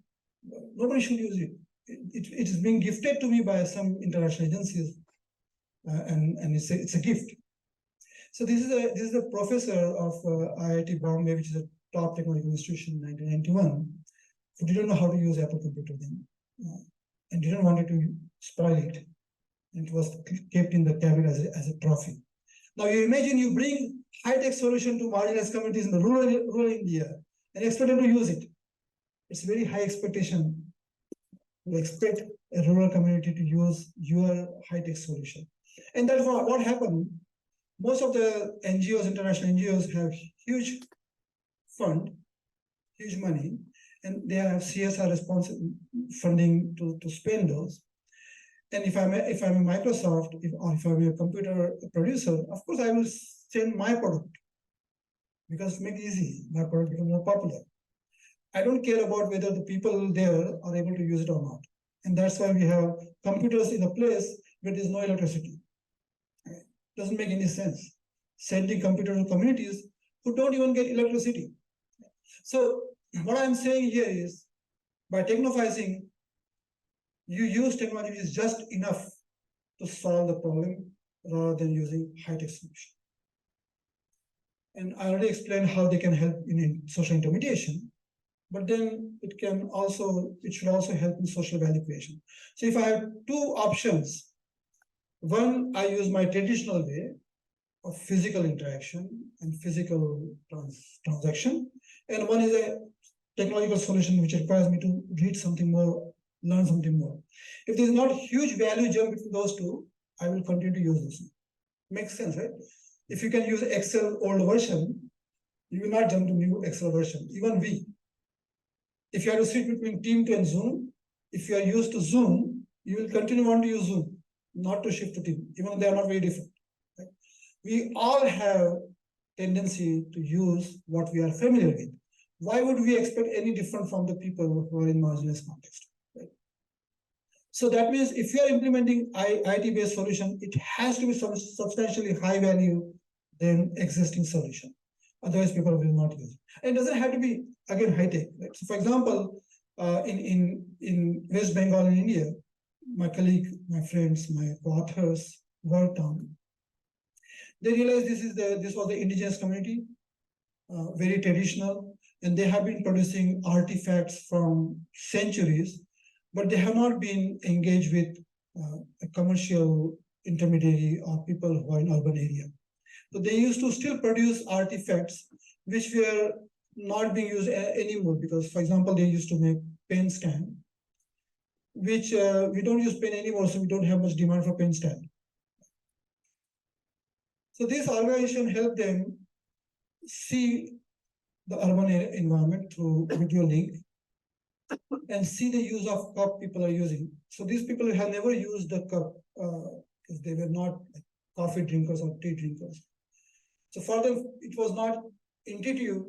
Nobody should use it. It is being gifted to me by some international agencies, and it's a gift. So this is a professor of IIT Bombay, which is a top technological institution in 1991, who didn't know how to use Apple computer then, and didn't want it to spoil it. It was kept in the cabinet as a trophy. Now you imagine you bring high-tech solution to marginalized communities in the rural India and expect them to use it. It's very high expectation. You expect a rural community to use your high-tech solution. And that's what happened. Most of the NGOs, international NGOs, have huge fund, huge money, and they have CSR funding to spend those. And if I'm a Microsoft, if I'm a computer producer, of course I will send my product because make it easy, my product become more popular. I don't care about whether the people there are able to use it or not. And that's why we have computers in a place where there's no electricity. Doesn't make any sense. Sending computers to communities who don't even get electricity. So what I'm saying here is, by technofizing, you use technology which is just enough to solve the problem rather than using high-tech solution. And I already explained how they can help in social intermediation, but then it should also help in social value creation. So if I have two options, one, I use my traditional way of physical interaction and physical transaction, and one is a technological solution which requires me to read something more, learn something more. If there's not huge value jump between those two, I will continue to use this. Makes sense, right? If you can use Excel old version, you will not jump to new Excel version, even we. If you have to switch between Teams and Zoom, if you are used to Zoom, you will continue want to use Zoom, not to shift to Teams, even though they are not very different. Right? We all have tendency to use what we are familiar with. Why would we expect any different from the people who are in marginalized context? Right? So that means if you are implementing IT-based solution, it has to be substantially high value than existing solution. Otherwise, people will not use it. And it doesn't have to be, again, high-tech. Right? So for example, in West Bengal in India, my colleague, my friends, my co-authors worked on. They realized this was the indigenous community, very traditional, and they have been producing artifacts from centuries, but they have not been engaged with a commercial intermediary or people who are in urban area. So they used to still produce artifacts which were not being used anymore because, for example, they used to make pen stand, which we don't use pen anymore, so we don't have much demand for pen stand. So this organization helped them see the urban environment through video link and see the use of cup people are using. So these people have never used the cup because they were not coffee drinkers or tea drinkers. So for them, it was not intuitive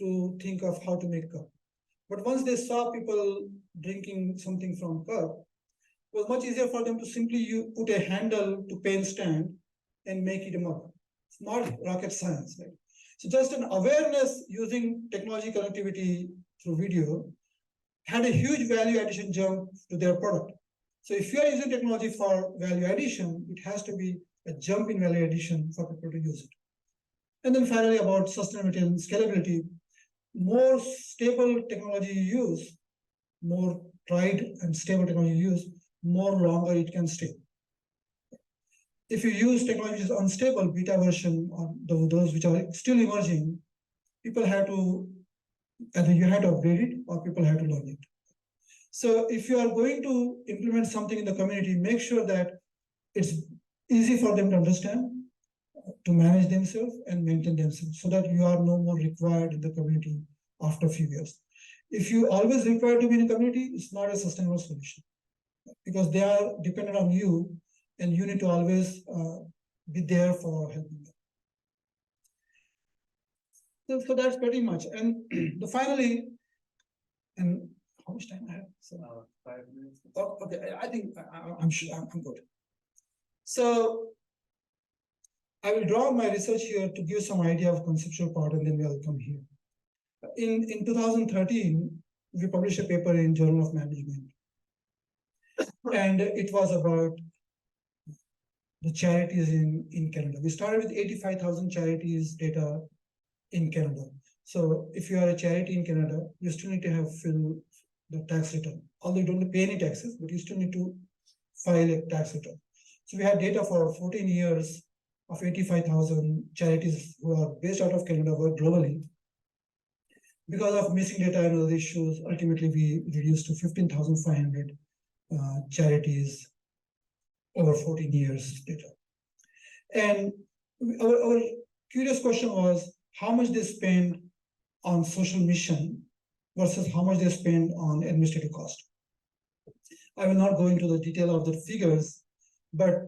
to think of how to make cup. But once they saw people drinking something from cup, it was much easier for them to simply put a handle to pen stand and make it a mug. It's not rocket science, right? So just an awareness using technology connectivity through video had a huge value addition jump to their product. So if you are using technology for value addition, it has to be a jump in value addition for people to use it. And then finally, about sustainability and scalability, more stable technology you use, more tried and stable technology you use, more longer it can stay. If you use technology which is unstable, beta version, or those which are still emerging, people have to, either you have to upgrade it or people have to learn it. So if you are going to implement something in the community, make sure that it's easy for them to understand, to manage themselves and maintain themselves, so that you are no more required in the community after a few years. If you always require to be in a community, it's not a sustainable solution, because they are dependent on you and you need to always be there for helping them. So that's pretty much. And finally, and how much time I have? So, 5 minutes. Oh, okay, I think I'm sure I'm good. So I will draw my research here to give some idea of conceptual part, and then we'll come here. In 2013, we published a paper in Journal of Management, and it was about the charities in Canada. We started with 85,000 charities data in Canada. So if you are a charity in Canada, you still need to have fill the tax return. Although you don't pay any taxes, but you still need to file a tax return. So we had data for 14 years of 85,000 charities who are based out of Canada, work globally. Because of missing data and other issues, ultimately we reduced to 15,500 charities over 14 years data. And our curious question was how much they spend on social mission versus how much they spend on administrative cost. I will not go into the detail of the figures, but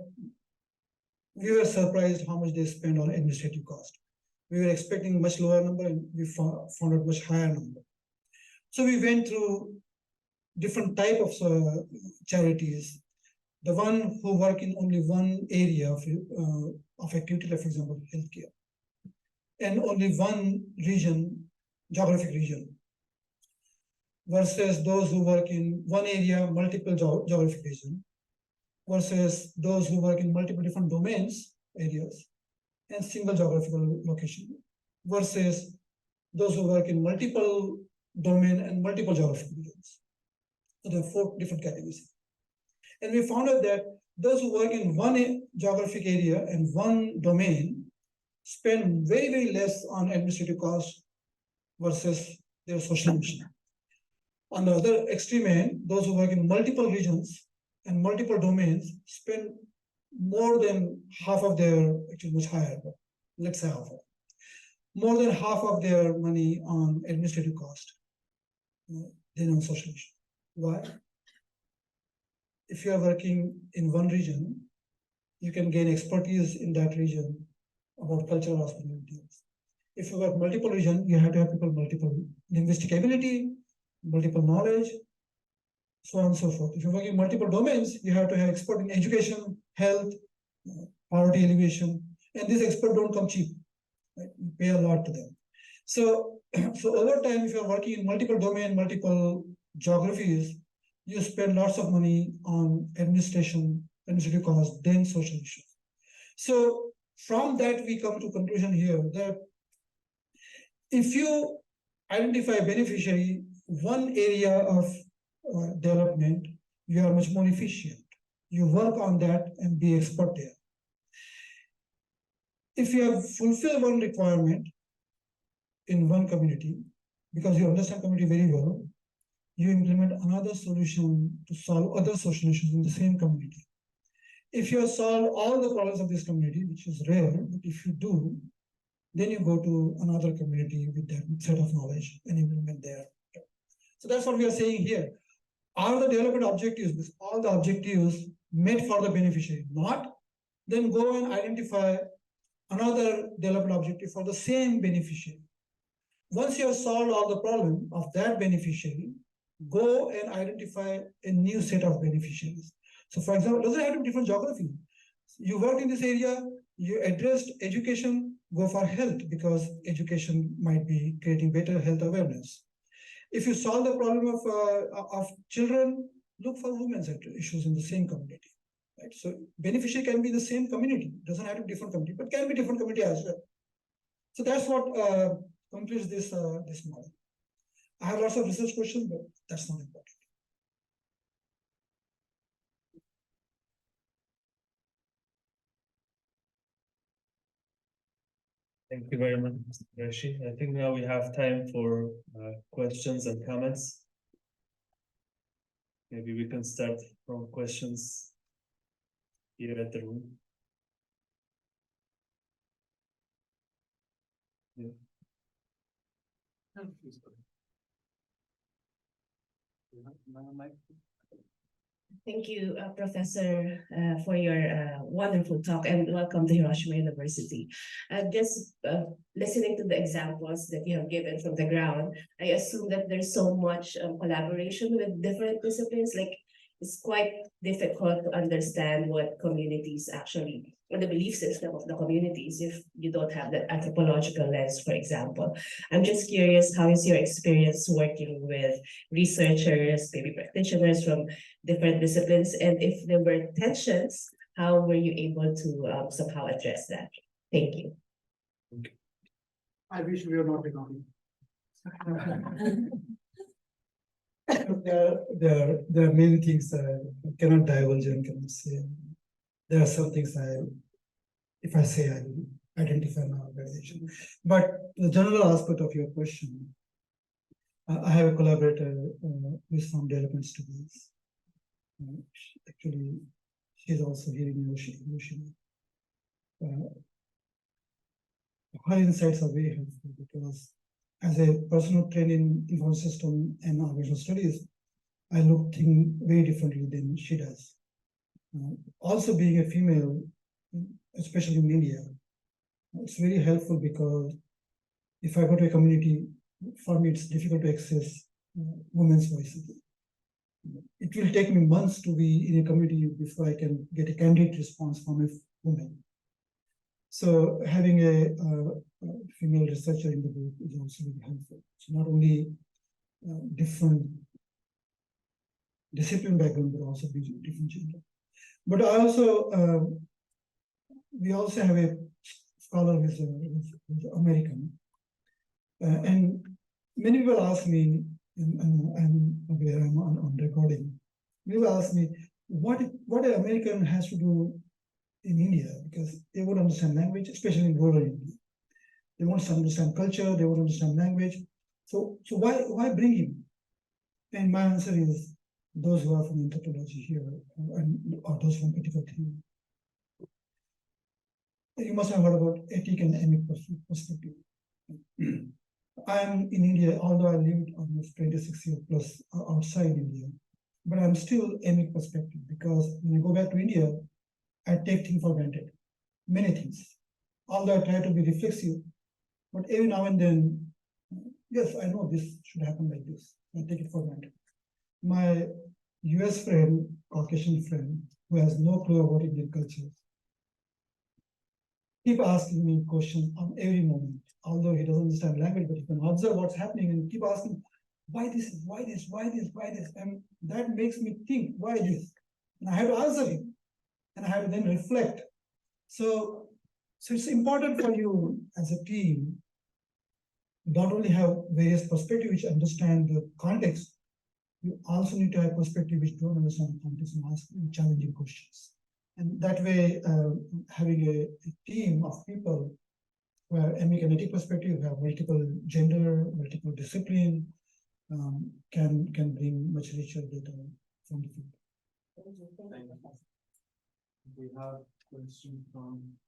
we were surprised how much they spend on administrative cost. We were expecting much lower number, and we found a much higher number. So we went through different type of charities. The one who work in only one area of activity, like for example, healthcare, and only one region, geographic region, versus those who work in one area, multiple geographic region, versus those who work in multiple different domains, areas, and single geographical location, versus those who work in multiple domain and multiple geographic regions. So there are 4 different categories. And we found out that those who work in one geographic area and one domain spend very, very less on administrative costs versus their social mission. On the other extreme end, those who work in multiple regions and multiple domains spend more than half of their, actually much higher, but let's say half, more than half of their money on administrative cost than on social mission. Why? If you are working in one region, you can gain expertise in that region about cultural hospitality. If you work multiple regions, you have to have people multiple linguistic ability, multiple knowledge, so on and so forth. If you're working in multiple domains, you have to have expert in education, health, poverty alleviation, and these experts don't come cheap. Right? You pay a lot to them. So over time, if you're working in multiple domain, multiple geographies, you spend lots of money on administrative costs, then social issues. So from that, we come to conclusion here that if you identify a beneficiary, one area of development, you are much more efficient. You work on that and be expert there. If you have fulfilled one requirement in one community, because you understand community very well, you implement another solution to solve other social issues in the same community. If you have solved all the problems of this community, which is rare, but if you do, then you go to another community with that set of knowledge and implement there. So that's what we are saying here. Are the development objectives, all the objectives met for the beneficiary? Not, then go and identify another development objective for the same beneficiary. Once you have solved all the problem of that beneficiary, go and identify a new set of beneficiaries. So for example, doesn't have to be different geography. You work in this area, you addressed education, go for health because education might be creating better health awareness. If you solve the problem of children, look for women's issues in the same community. Right? So beneficiary can be the same community, doesn't have to be different community, but can be different community as well. So that's what completes this model. I have lots of research questions, but that's not important. Thank you very much, Mr. Qureshi. I think now we have time for questions and comments. Maybe we can start from questions here at the room. Yeah. Thank you, Professor, for your wonderful talk, and welcome to Hiroshima University. Just listening to the examples that you have given from the ground, I assume that there's so much collaboration with different disciplines. Like, it's quite difficult to understand what communities actually, or the belief system of the communities, if you don't have that anthropological lens, for example. I'm just curious, how is your experience working with researchers, maybe practitioners from different disciplines, and if there were tensions, how were you able to somehow address that? Thank you. I wish we were not recording. There are many things I cannot divulge and cannot say. There are some things if I say, I will identify my organization. But the general aspect of your question, I have a collaborator with some development studies. Actually, she's also here in Hiroshima. Her insights are very helpful because as a person who trained in information system and organizational studies, I look things very differently than she does. Also being a female, especially in India, it's very helpful because if I go to a community, for me it's difficult to access women's voices. It will take me months to be in a community before I can get a candid response from a woman. So having a female researcher in the group is also very helpful. So not only different discipline background, but also different gender. But I also, we also have a scholar who's American. And many people ask me, and where I'm on recording, people ask me, what an American has to do in India, because they won't understand language, especially in rural India. They won't understand culture, they won't understand language. So why bring him? And my answer is those who are from anthropology here, or those from critical theory. You must have heard about ethic and emic perspective. I'm in India, although I lived almost 26 years plus outside India, but I'm still emic perspective because when I go back to India, I take things for granted, many things. Although I try to be reflexive, but every now and then, yes, I know this should happen like this. I take it for granted. My US friend, Caucasian friend, who has no clue about Indian culture, keep asking me questions on every moment. Although he doesn't understand language, but he can observe what's happening and keep asking, why this, why this, why this, why this? And that makes me think, why this? And I have to answer him. And I have to then reflect. So it's important for you as a team, not only have various perspectives which understand the context, you also need to have perspective which don't understand the context and ask challenging questions. And that way, having a team of people who have emic and ethic perspective, who have multiple gender, multiple discipline, can bring much richer data from the field. Thank you. We have a question from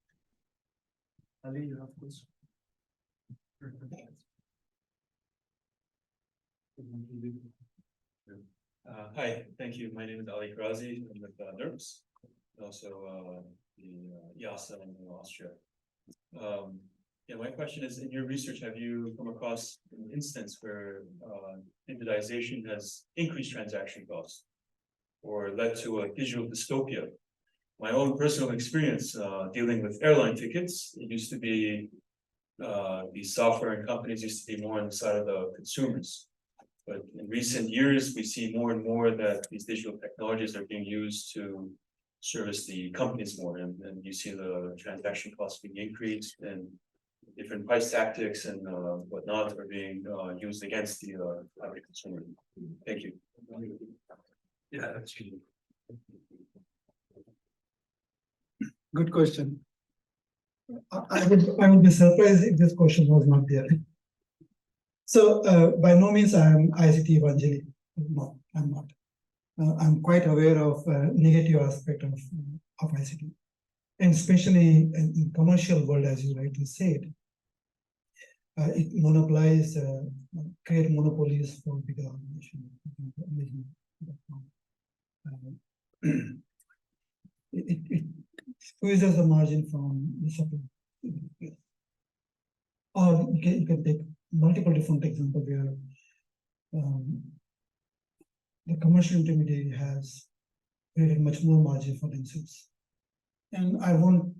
Ali. You have a question? Hi, thank you. My name is Ali Krazi. I'm with NERPS, also the IASA in Austria. Yeah, my question is, in your research, have you come across an instance where digitization has increased transaction costs or led to a digital dystopia? My own personal experience dealing with airline tickets, it used to be these software and companies used to be more on the side of the consumers. But in recent years, we see more and more that these digital technologies are being used to service the companies more, and you see the transaction costs being increased and different price tactics and whatnot are being used against the average consumer. Thank you. Yeah, that's true. Good question. I would be surprised if this question was not there. So by no means I am ICT evangelic. No, I'm not. I'm quite aware of negative aspect of ICT, and especially in commercial world, as you rightly said, it monopolizes, create monopolies for bigger organizations. It squeezes the margin from the supply. Or you can take multiple different examples where the commercial intermediary has created much more margin for themselves. And I won't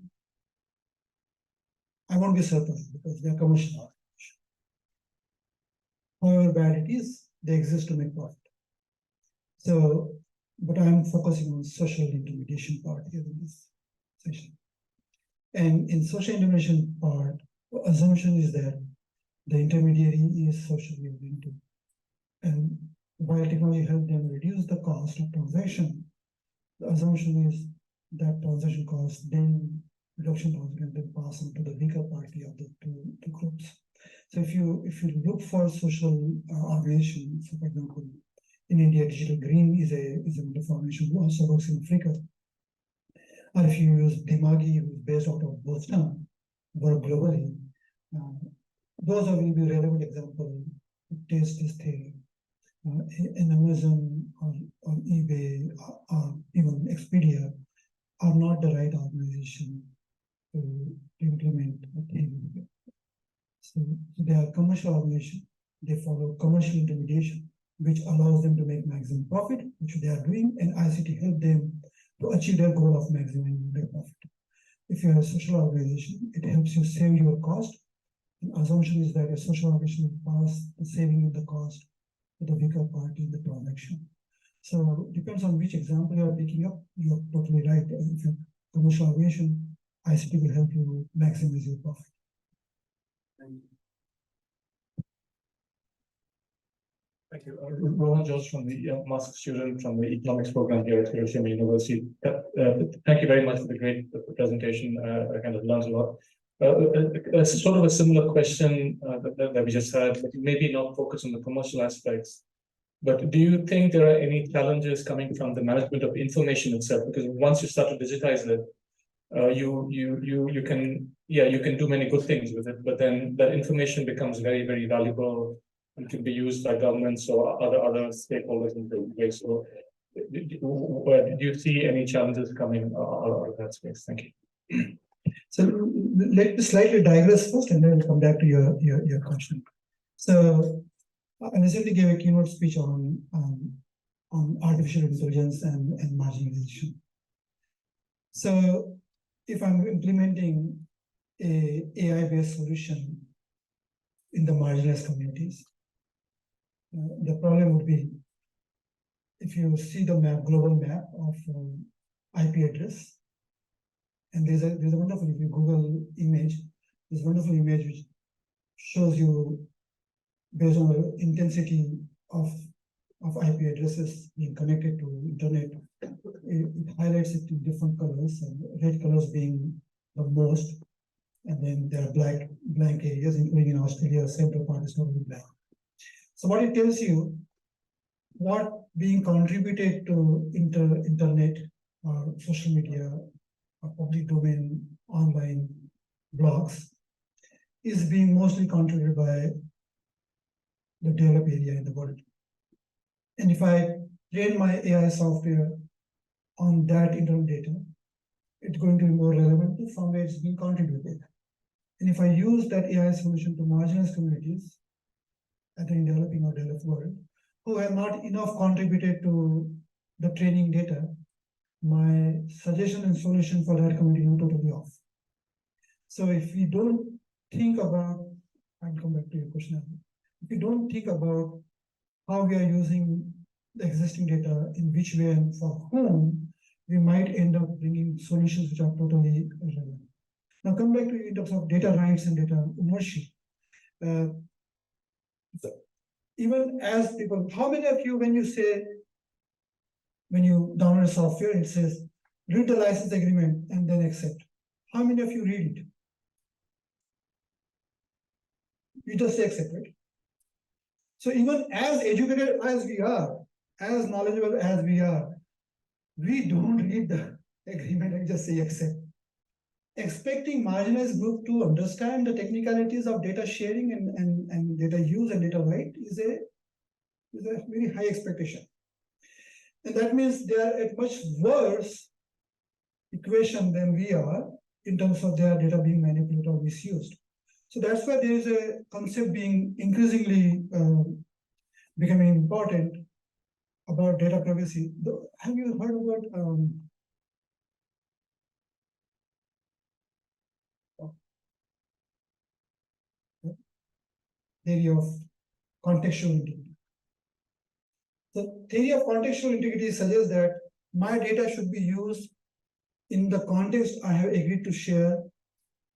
be surprised because they are commercial. However bad it is, they exist to make profit. So, but I'm focusing on social intermediation part here in this session. And in social intermediation part, the assumption is that the intermediary is socially oriented. And while technology helps them reduce the cost of transaction, the assumption is that transaction cost, then reduction cost can then pass on to the weaker party of the two groups. So if you look for social organizations, so for example, in India, Digital Green is a wonderful organization who also works in Africa. Or if you use Dimagi, who is based out of Boston, work globally, those will be relevant example to test this theory. In Amazon or eBay or even Expedia are not the right organization to implement the theory. So they are commercial organization. They follow commercial intermediation, which allows them to make maximum profit, which they are doing, and ICT help them to achieve their goal of maximizing their profit. If you are a social organization, it helps you save your cost. The assumption is that a social organization will pass the saving in the cost to the weaker party in the transaction. So depends on which example you are picking up. You are totally right. If you're commercial organization, ICT will help you maximize your profit. Thank you. Rohan Jones from the master student from the economics program here at Hiroshima University. Thank you very much for the great presentation. I kind of learned a lot. Sort of a similar question that we just had, but maybe not focus on the commercial aspects. But do you think there are any challenges coming from the management of information itself? Because once you start to digitize it, you can do many good things with it, but then that information becomes very, very valuable and can be used by governments or other stakeholders in the way. So do you see any challenges coming out of that space? Thank you. So let me slightly digress first, and then we'll come back to your question. So I recently gave a keynote speech on artificial intelligence and marginalization. So if I'm implementing a AI-based solution in the marginalized communities, the problem would be if you see the global map of IP address, and there's a wonderful, if you Google image, there's a wonderful image which shows you based on the intensity of IP addresses being connected to internet. It highlights it in different colors, and red colors being the most, and then there are blank areas, including in Australia, central part is totally blank. So what it tells you, what being contributed to internet or social media or public domain online blogs is being mostly contributed by the developed area in the world. And if I train my AI software on that internet data, it's going to be more relevant to from where it's being contributed. And if I use that AI solution to marginalized communities, either in developing or developed world, who have not enough contributed to the training data, my suggestion and solution for that community are totally off. So if we don't think about, I'll come back to your question. If we don't think about how we are using the existing data, in which way and for whom, we might end up bringing solutions which are totally irrelevant. Now come back to you in terms of data rights and data ownership. So even as people, how many of you, when you download software, it says, read the license agreement and then accept. How many of you read it? You just say accept, right? So even as educated as we are, as knowledgeable as we are, we don't read the agreement and just say accept. Expecting marginalized group to understand the technicalities of data sharing and data use and data right is a very high expectation. And that means they are at much worse equation than we are in terms of their data being manipulated or misused. So that's why there is a concept being increasingly becoming important about data privacy. Have you heard about theory of contextual integrity? The theory of contextual integrity suggests that my data should be used in the context I have agreed to share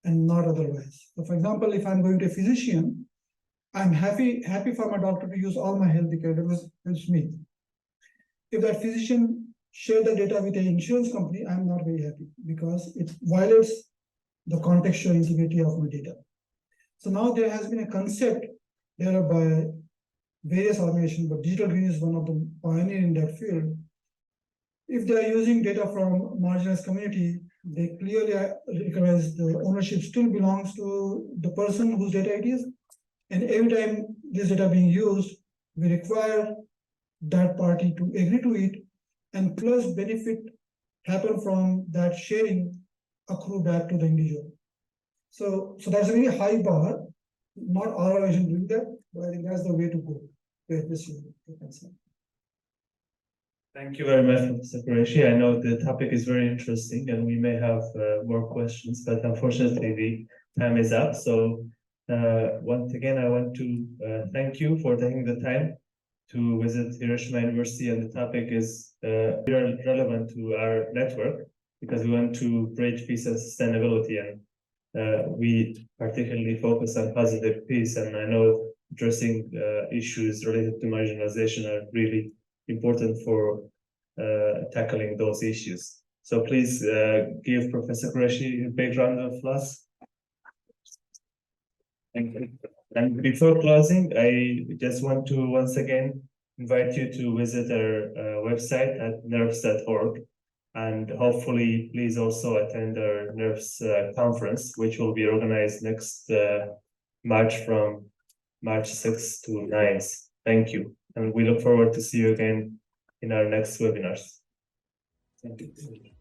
and not otherwise. So for example, if I'm going to a physician, I'm happy for my doctor to use all my health data that helps me. If that physician shared the data with an insurance company, I'm not very happy because it violates the contextual integrity of my data. So now there has been a concept developed by various organizations, but Digital Green is one of the pioneers in that field. If they are using data from marginalized community, they clearly recognize the ownership still belongs to the person whose data it is. And every time this data being used, we require that party to agree to it, and plus benefit happen from that sharing accrue back to the individual. So that's a very high bar. Not all organizations doing that, but I think that's the way to go to address your concern. Thank you very much, Professor Qureshi. I know the topic is very interesting and we may have more questions, but unfortunately the time is up. So once again, I want to thank you for taking the time to visit Hiroshima University, and the topic is very relevant to our network because we want to bridge peace and sustainability, and we particularly focus on positive peace, and I know addressing issues related to marginalization are really important for tackling those issues. So please give Professor Qureshi a big round of applause. Thank you. And before closing, I just want to once again invite you to visit our website at nerps.org, and hopefully please also attend our NERPS conference, which will be organized next March from March 6th to 9th. Thank you. And we look forward to see you again in our next webinars. Thank you.